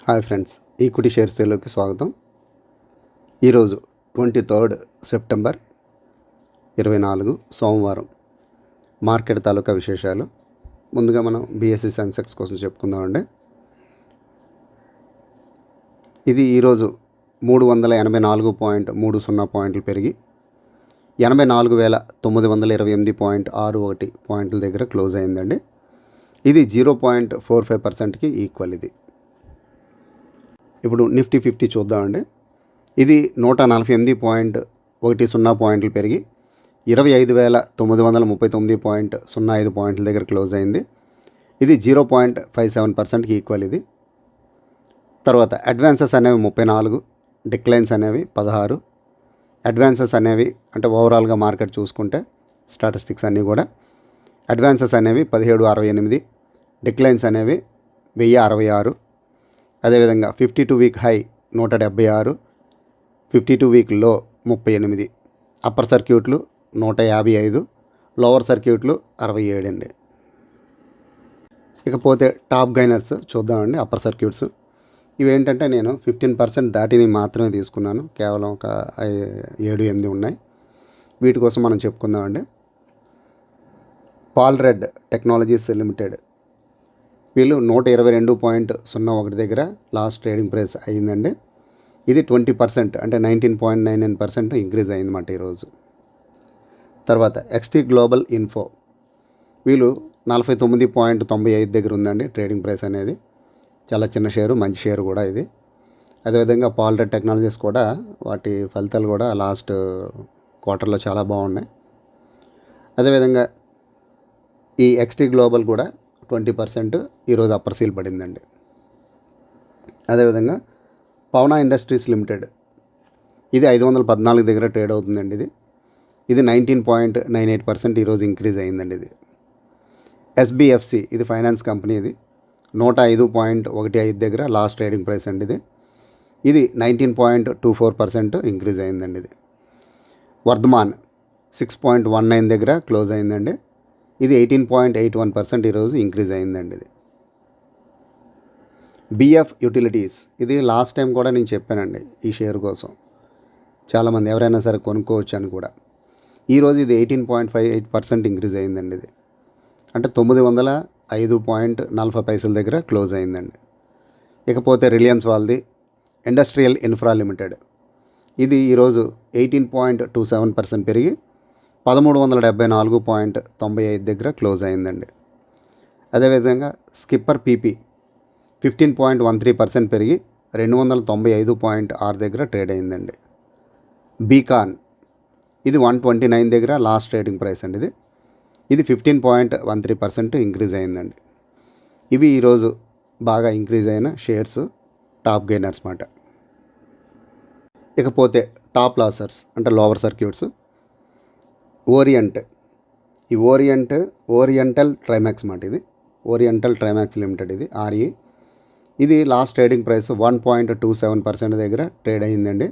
Hi friends, equity share సేల్లోకి స్వాగతం. ఈరోజు 23 September 24 సోమవారం మార్కెట్ తాలూకా విశేషాలు. ముందుగా మనం బీఎస్సీ సెన్సెక్స్ కోసం చెప్పుకుందామండి. ఇది ఈరోజు 384.30 పాయింట్లు పెరిగి 84,928.61 పాయింట్ల దగ్గర క్లోజ్ అయిందండి. ఇది 0.45%కి ఈక్వల్. ఇప్పుడు నిఫ్టీ 50 చూద్దామండి. ఇది 148.10 పాయింట్లు పెరిగి 25,939.05 పాయింట్ల దగ్గర క్లోజ్ అయింది. ఇది 0.57%కి ఈక్వల్. ఇది తర్వాత అడ్వాన్సెస్ అనేవి 34, డిక్లైన్స్ అనేవి 16. అడ్వాన్సెస్ అనేవి అంటే ఓవరాల్గా మార్కెట్ చూసుకుంటే స్టాటిస్టిక్స్ అన్నీ కూడా అడ్వాన్సెస్ అనేవి 1768, డిక్లైన్స్ అనేవి 1066. అదేవిధంగా 52 వీక్ హై 176, 52 వీక్ లో 38, అప్పర్ సర్క్యూట్లు 155, లోవర్ సర్క్యూట్లు 67 అండి. ఇకపోతే టాప్ గైనర్స్ చూద్దామండి. అప్పర్ సర్క్యూట్స్ ఇవేంటంటే నేను 15% దాటిని మాత్రమే తీసుకున్నాను. కేవలం ఒక 7-8 ఉన్నాయి. వీటి కోసం మనం చెప్పుకుందామండి. పాల్ రెడ్ టెక్నాలజీస్ లిమిటెడ్ వీళ్ళు 122.01 దగ్గర లాస్ట్ ట్రేడింగ్ ప్రైస్ అయ్యిందండి. ఇది 20% అంటే 19.99% ఇంక్రీజ్ అయిందన్నమాట ఈరోజు. తర్వాత ఎక్స్టీ గ్లోబల్ ఇన్ఫో వీళ్ళు 49.95 దగ్గర ఉందండి ట్రేడింగ్ ప్రైస్ అనేది. చాలా చిన్న షేరు, మంచి షేరు కూడా ఇది. అదేవిధంగా పాల్ రెడ్ టెక్నాలజీస్ కూడా వాటి ఫలితాలు కూడా లాస్ట్ క్వార్టర్లో చాలా బాగున్నాయి. అదేవిధంగా ఈ ఎక్స్టీ గ్లోబల్ కూడా 20% ఈరోజు అప్పర్ సీల్ పడిందండి. అదేవిధంగా పవనా ఇండస్ట్రీస్ లిమిటెడ్ ఇది 514 దగ్గర ట్రేడ్ అవుతుందండి. ఇది 19.98% ఈరోజు ఇంక్రీజ్ అయిందండి. ఇది ఎస్బిఎఫ్సి ఇది ఫైనాన్స్ కంపెనీ. ఇది 105.15 దగ్గర లాస్ట్ ట్రేడింగ్ ప్రైస్ అండి. ఇది 19.24% ఇంక్రీజ్ అయిందండి. ఇది వర్ధమాన్ 6.19 దగ్గర క్లోజ్ అయిందండి. ఇది 18.81% ఈరోజు ఇంక్రీజ్ అయిందండి. ఇది బిఎఫ్ యూటిలిటీస్ ఇది లాస్ట్ టైం కూడా నేను చెప్పానండి ఈ షేర్ కోసం. చాలామంది ఎవరైనా సరే కొనుక్కోవచ్చు అని కూడా. ఈరోజు ఇది 18.58% ఇంక్రీజ్ అయిందండి. ఇది అంటే 905.40 దగ్గర క్లోజ్ అయిందండి. ఇకపోతే రిలయన్స్ వాళ్ళది ఇండస్ట్రియల్ ఇన్ఫ్రా లిమిటెడ్ ఇది ఈరోజు 18.27% పెరిగి 1374.95 దగ్గర క్లోజ్ అయిందండి. అదేవిధంగా స్కిప్పర్ పీపీ 15.13% పెరిగి 295.6 దగ్గర ట్రేడ్ అయిందండి. బీకాన్ ఇది 129 దగ్గర లాస్ట్ ట్రేడింగ్ ప్రైస్ అండి. ఇది 15.13% ఇంక్రీజ్ అయిందండి. ఇవి ఈరోజు బాగా ఇంక్రీజ్ అయిన షేర్స్, టాప్ గెయినర్స్ మాట. ఇకపోతే టాప్ లాసర్స్ అంటే లోవర్ సర్క్యూట్స్. ఓరియంట్ ఈ ఓరియంటల్ ట్రైమాక్స్ మాట. ఇది ఓరియంటల్ ట్రైమాక్స్ లిమిటెడ్ ఇది ఆర్ఈ. ఇది లాస్ట్ ట్రేడింగ్ ప్రైస్ 1.27% దగ్గర ట్రేడ్ అయిందండి.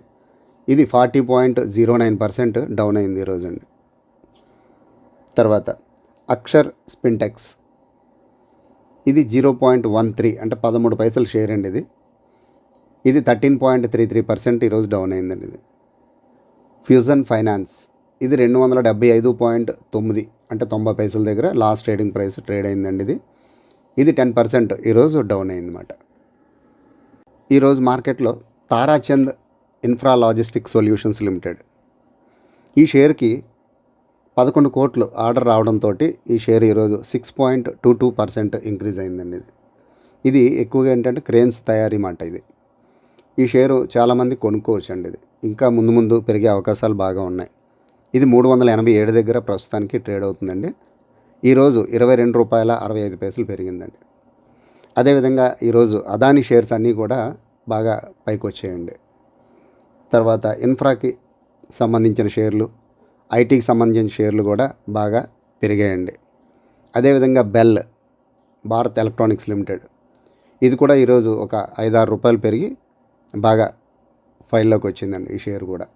ఇది 40.09% డౌన్ అయింది ఈరోజు అండి. తర్వాత అక్షర్ స్పిన్టెక్స్ ఇది 0.13 అంటే 13 పైసలు షేర్ అండి. ఇది 13.33% ఈరోజు డౌన్ అయిందండి. ఇది ఫ్యూజన్ ఫైనాన్స్ ఇది 275.9 అంటే 90 పైసల దగ్గర లాస్ట్ ట్రేడింగ్ ప్రైస్ ట్రేడ్ అయిందండి. ఇది 10% ఈరోజు డౌన్ అయిందన్నమాట. ఈరోజు మార్కెట్లో Tarachand infra logistics solutions limited ఈ షేర్కి 11 కోట్లు ఆర్డర్ రావడంతో ఈ షేర్ ఈరోజు 6.22% ఇంక్రీజ్ అయిందండి. ఇది ఎక్కువగా ఏంటంటే క్రేన్స్ తయారీ మాట. ఈ షేరు చాలామంది కొనుక్కోవచ్చు అండి. ఇది ఇంకా ముందు పెరిగే అవకాశాలు బాగా ఉన్నాయి. ఇది 387 దగ్గర ప్రస్తుతానికి ట్రేడ్ అవుతుందండి. ఈరోజు ₹22.65 పెరిగిందండి. అదేవిధంగా ఈరోజు అదాని షేర్స్ అన్నీ కూడా బాగా పైకి వచ్చాయండి. తర్వాత ఇన్ఫ్రాకి సంబంధించిన షేర్లు, ఐటీకి సంబంధించిన షేర్లు కూడా బాగా పెరిగాయండి. అదేవిధంగా బెల్ భారత్ ఎలక్ట్రానిక్స్ లిమిటెడ్ ఇది కూడా ఈరోజు ఒక ₹5-6 పెరిగి బాగా ఫైల్లోకి వచ్చిందండి. ఈ షేర్ కూడా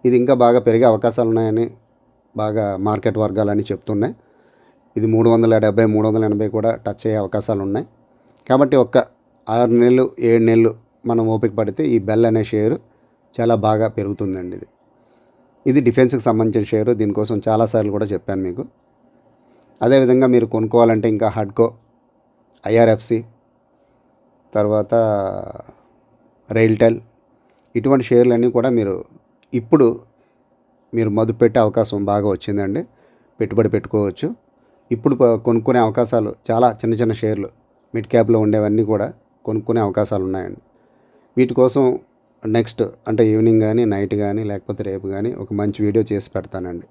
ఇది ఇంకా బాగా పెరిగే అవకాశాలు ఉన్నాయని బాగా మార్కెట్ వర్గాలని చెప్తున్నాయి. ఇది 370, 380 కూడా టచ్ అయ్యే అవకాశాలు ఉన్నాయి. కాబట్టి ఒక 6 నెలలు 7 నెలలు మనం ఓపిక పడితే ఈ బెల్ అనే షేరు చాలా బాగా పెరుగుతుందండి. ఇది డిఫెన్స్కి సంబంధించిన షేరు. దీనికోసం చాలాసార్లు కూడా చెప్పాను మీకు. అదేవిధంగా మీరు కొనుక్కోవాలంటే ఇంకా హడ్కో, ఐఆర్ఎఫ్సి, తర్వాత రైల్టెల్, ఇటువంటి షేర్లన్నీ కూడా ఇప్పుడు మీరు మదుపు పెట్టే అవకాశం బాగా వచ్చిందండి. పెట్టుబడి పెట్టుకోవచ్చు. ఇప్పుడు కొనుక్కునే అవకాశాలు చాలా చిన్న చిన్న షేర్లు మిడ్ క్యాప్లో ఉండేవన్నీ కూడా కొనుక్కునే అవకాశాలు ఉన్నాయండి. వీటి కోసం నెక్స్ట్ అంటే ఈవినింగ్ కానీ, నైట్ కానీ, లేకపోతే రేపు కానీ ఒక మంచి వీడియో చేసి పెడతానండి.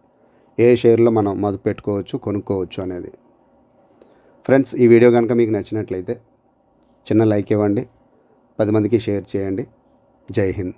ఏ షేర్లో మనం మదుపు పెట్టుకోవచ్చు, కొనుక్కోవచ్చు అనేది. ఫ్రెండ్స్, ఈ వీడియో కనుక మీకు నచ్చినట్లయితే చిన్న లైక్ ఇవ్వండి, 10 మందికి షేర్ చేయండి. జై హింద్.